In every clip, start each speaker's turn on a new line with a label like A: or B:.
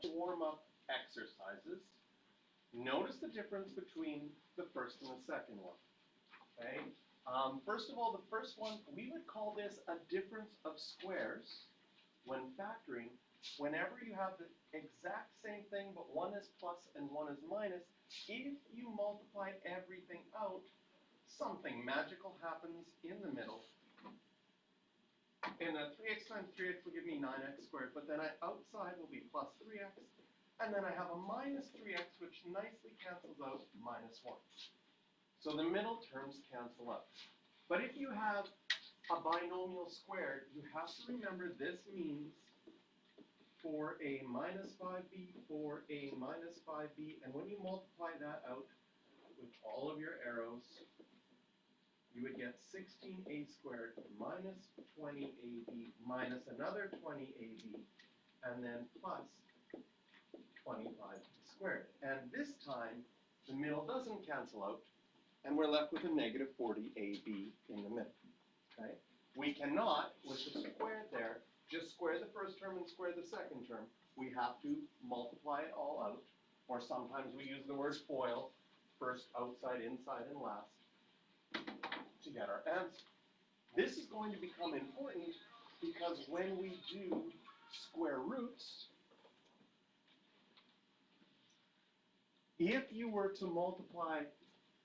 A: warm-up exercises. Notice the difference between the first and the second one. Okay. First of all, the first one, we would call this a difference of squares when factoring. Whenever you have the exact same thing, but one is plus and one is minus, if you multiply everything out, something magical happens in the middle. And 3x times 3x will give me 9x squared, but then outside will be plus 3x, and then I have a minus 3x, which nicely cancels out minus 1. So the middle terms cancel out. But if you have a binomial squared, you have to remember this means for a minus 5b, for a minus 5b, and when you multiply that out with all of your arrows, you would get 16a squared minus 20ab minus another 20ab, and then plus 25 squared. And this time, the middle doesn't cancel out, and we're left with a negative 40ab in the middle. Okay? We cannot, with the squared there, just square the first term and square the second term. We have to multiply it all out, or sometimes we use the word FOIL, first, outside, inside, and last, to get our answer. This is going to become important because when we do square roots, if you were to multiply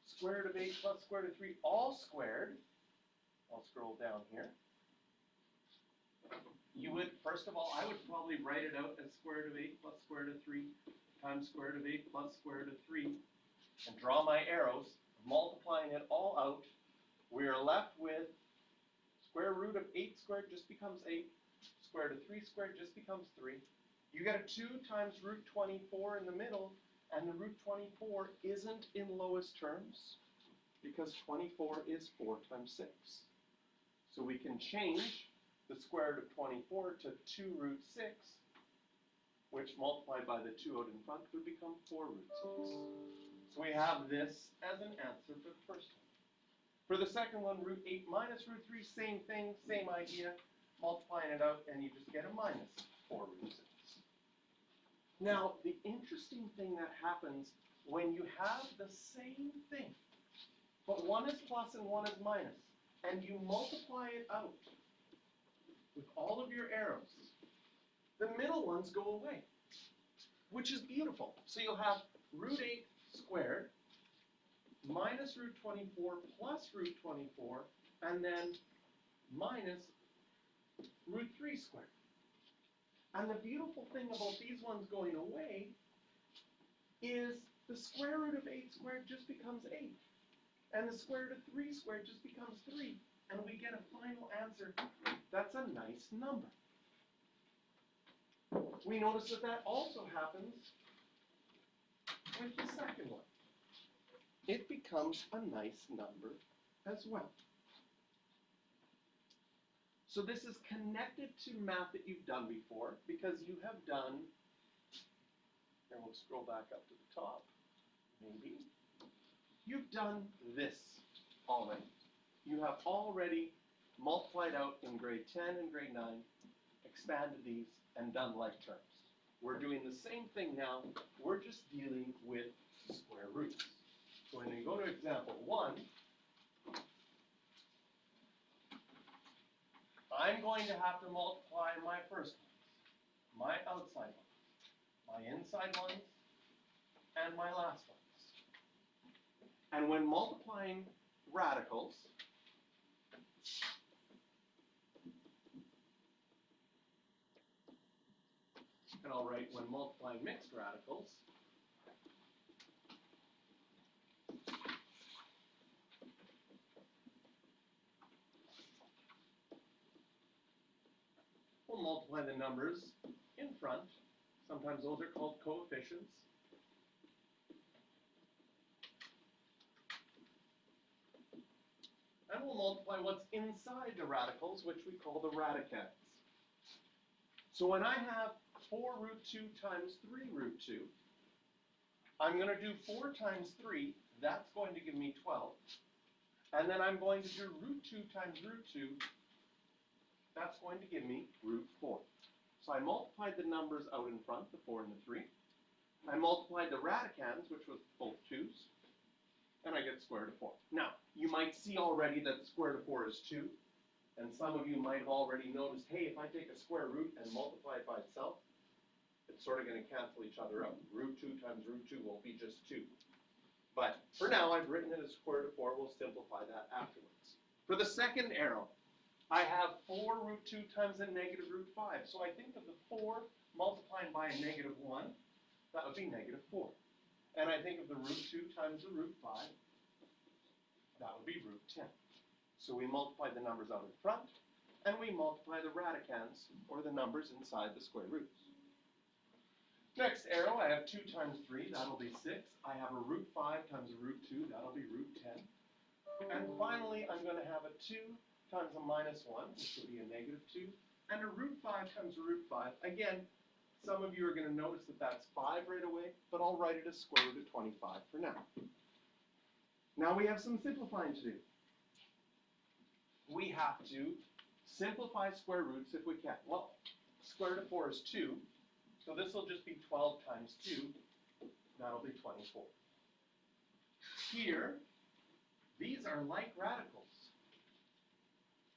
A: square root of 8 plus square root of 3 all squared, I'll scroll down here, you would, first of all, I would probably write it out as square root of 8 plus square root of 3 times square root of 8 plus square root of 3, and draw my arrows, multiplying it all out. We are left with square root of 8 squared just becomes 8. Square root of 3 squared just becomes 3. You get a 2 times root 24 in the middle, and the root 24 isn't in lowest terms because 24 is 4 times 6. So we can change the square root of 24 to 2 root 6, which multiplied by the 2 out in front would become 4 root 6. So we have this as an answer for the first one. For the second one, root 8 minus root 3, same thing, same idea, multiplying it out, and you just get a minus 4 root 6. Now, the interesting thing that happens when you have the same thing, but one is plus and one is minus, and you multiply it out with all of your arrows, the middle ones go away, which is beautiful. So you'll have root 8 squared minus root 24 plus root 24, and then minus root 3 squared. And the beautiful thing about these ones going away is the square root of 8 squared just becomes 8. And the square root of 3 squared just becomes 3. And we get a final answer that's a nice number. We notice that that also happens with the second one. It becomes a nice number as well. So this is connected to math that you've done before because you have done, and we'll scroll back up to the top, maybe. You've done this already. You have already multiplied out in grade 10 and grade 9, expanded these, and done like terms. We're doing the same thing now. We're just dealing with square roots. So when you go to example 1, I'm going to have to multiply my first ones, my outside ones, my inside ones, and my last ones. And when multiplying radicals, and I'll write when multiplying mixed radicals, we'll multiply the numbers in front. Sometimes those are called coefficients. And we'll multiply what's inside the radicals, which we call the radicands. So when I have 4 root 2 times 3 root 2, I'm going to do 4 times 3. That's going to give me 12. And then I'm going to do root 2 times root 2. That's going to give me root 4. So I multiplied the numbers out in front, the 4 and the 3. I multiplied the radicands, which was both 2's, and I get square root of 4. Now, you might see already that the square root of 4 is 2, and some of you might have already noticed, hey, if I take a square root and multiply it by itself, it's sort of going to cancel each other out. Root 2 times root 2 will be just 2. But for now, I've written it as square root of 4. We'll simplify that afterwards. For the second arrow, I have 4 root 2 times a negative root 5. So I think of the 4 multiplying by a negative 1, that would be negative 4. And I think of the root 2 times the root 5, that would be root 10. So we multiply the numbers out in front, and we multiply the radicands, or the numbers inside the square roots. Next arrow, I have 2 times 3, that'll be 6. I have a root 5 times a root 2, that'll be root 10. And finally, I'm going to have a 2 times a minus 1, which will be a negative 2, and a root 5 times a root 5. Again, some of you are going to notice that that's 5 right away, but I'll write it as square root of 25 for now. Now we have some simplifying to do. We have to simplify square roots if we can. Well, square root of 4 is 2, so this will just be 12 times 2. That'll be 24. Here, these are like radicals.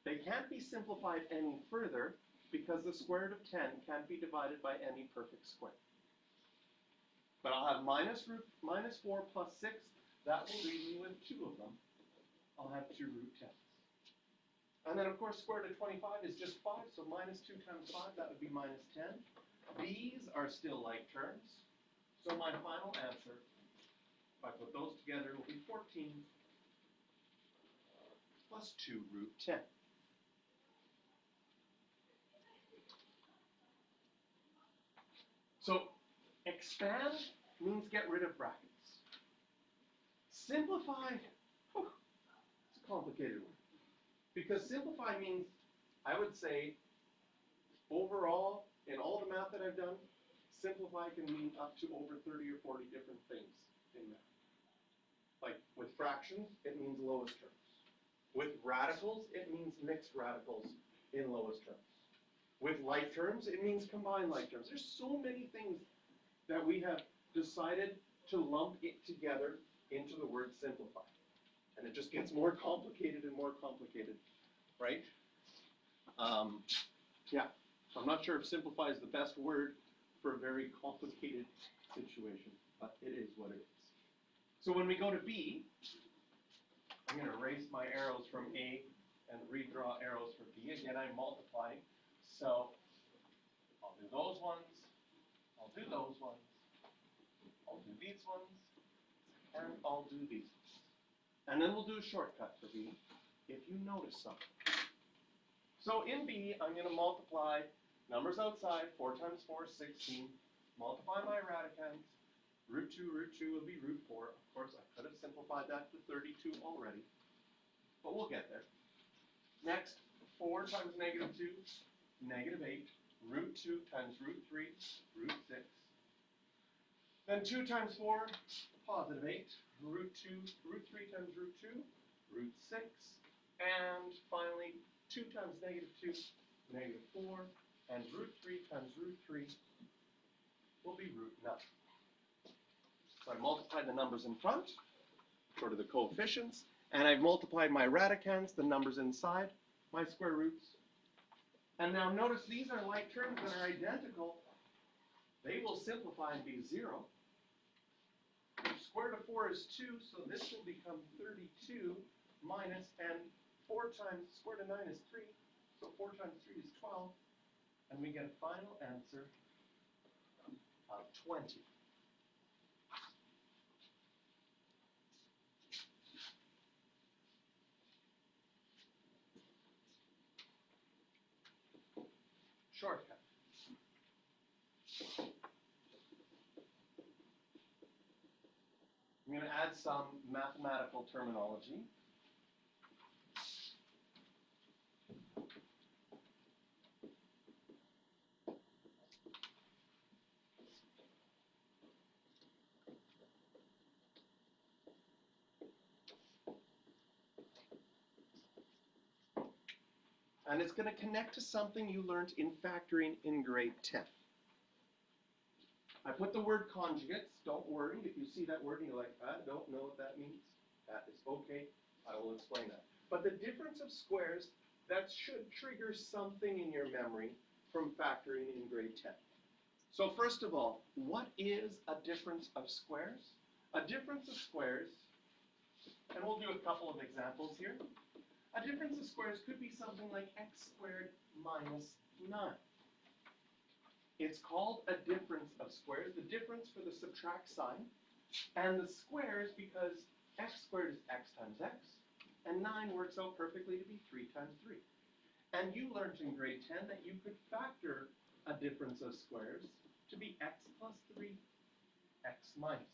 A: They can't be simplified any further because the square root of 10 can't be divided by any perfect square. But I'll have minus 4 plus 6. That will leave me with 2 of them. I'll have 2 root 10s. And then, of course, square root of 25 is just 5, so minus 2 times 5, that would be minus 10. These are still like terms, so my final answer, if I put those together, will be 14 plus 2 root 10. So, expand means get rid of brackets. Simplify, it's a complicated one. Because simplify means, I would say, overall, in all the math that I've done, simplify can mean up to over 30 or 40 different things in math. Like with fractions, it means lowest terms. With radicals, it means mixed radicals in lowest terms. With like terms, it means combined like terms. There's so many things that we have decided to lump it together into the word simplify. And it just gets more complicated and more complicated, right? Yeah, so I'm not sure if simplify is the best word for a very complicated situation, but it is what it is. So when we go to B, I'm going to erase my arrows from A and redraw arrows for B. Again, I'm multiplying, so I'll do those ones, I'll do those ones, I'll do these ones, and I'll do these ones. And then we'll do a shortcut for B, if you notice something. So in B, I'm going to multiply numbers outside, 4 times 4 is 16, multiply my radicands, root 2 will be root 4. Of course, I could have simplified that to 32 already, but we'll get there. Next, 4 times negative 2, negative 8, root 2 times root 3, root 6. Then 2 times 4, positive 8, root 3 times root 2, root 6, and finally 2 times negative 2, negative 4, and root 3 times root 3 will be root 9. So I multiplied the numbers in front, sort of the coefficients, and I've multiplied my radicands, the numbers inside, my square roots. And now notice these are like terms that are identical. They will simplify and be 0. Square root of 4 is 2, so this will become 32 minus, and 4 times square root of 9 is 3, so 4 times 3 is 12, and we get a final answer of 20. Shortcut. I'm going to add some mathematical terminology. And it's going to connect to something you learned in factoring in grade 10. I put the word conjugates. Don't worry if you see that word and you're like, I don't know what that means. That is okay. I will explain that. But the difference of squares, that should trigger something in your memory from factoring in grade 10. So first of all, what is a difference of squares? A difference of squares, and we'll do a couple of examples here. A difference of squares could be something like x squared minus 9. It's called a difference of squares, the difference for the subtract sign, and the squares because x squared is x times x, and 9 works out perfectly to be 3 times 3. And you learned in grade 10 that you could factor a difference of squares to be x plus 3, x minus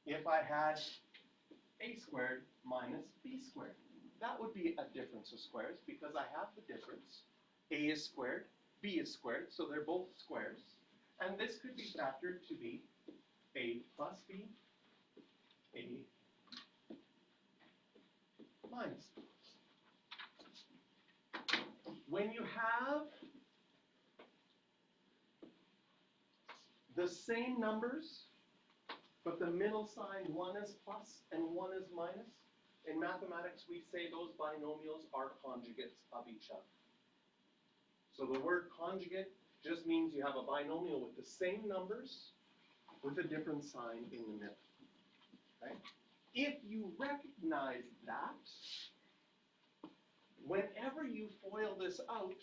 A: 3. If I had a squared minus b squared, that would be a difference of squares because I have the difference. A is squared, b is squared, so they're both squares. And this could be factored to be a plus b, a minus b. When you have the same numbers, but the middle sign, one is plus and one is minus, in mathematics we say those binomials are conjugates of each other. So the word conjugate just means you have a binomial with the same numbers with a different sign in the middle. Okay? If you recognize that, whenever you FOIL this out,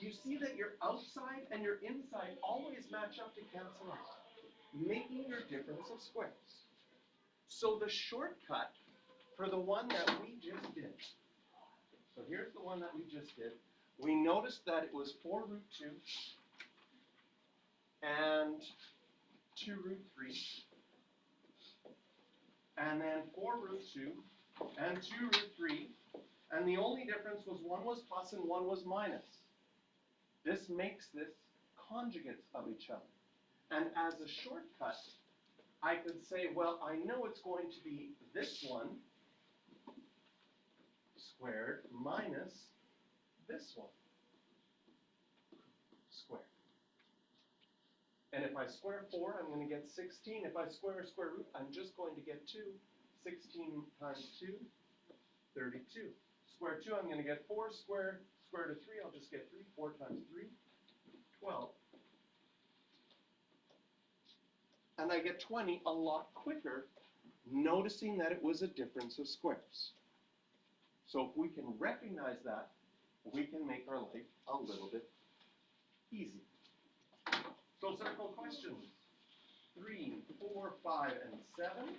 A: you see that your outside and your inside always match up to cancel out, making your difference of squares. So the shortcut for the one that we just did, so here's the one that we just did. We noticed that it was 4 root 2 and 2 root 3, and then 4 root 2 and 2 root 3, and the only difference was one was plus and one was minus. This makes this conjugates of each other. And as a shortcut, I could say, well, I know it's going to be this one squared minus this one squared. And if I square 4, I'm going to get 16. If I square a square root, I'm just going to get 2. 16 times 2, 32. Square 2, I'm going to get 4. Square root of 3, I'll just get 3. 4 times 3, 12. And I get 20 a lot quicker, noticing that it was a difference of squares. So if we can recognize that, we can make our life a little bit easy. So circle questions 3, 4, 5, and 7.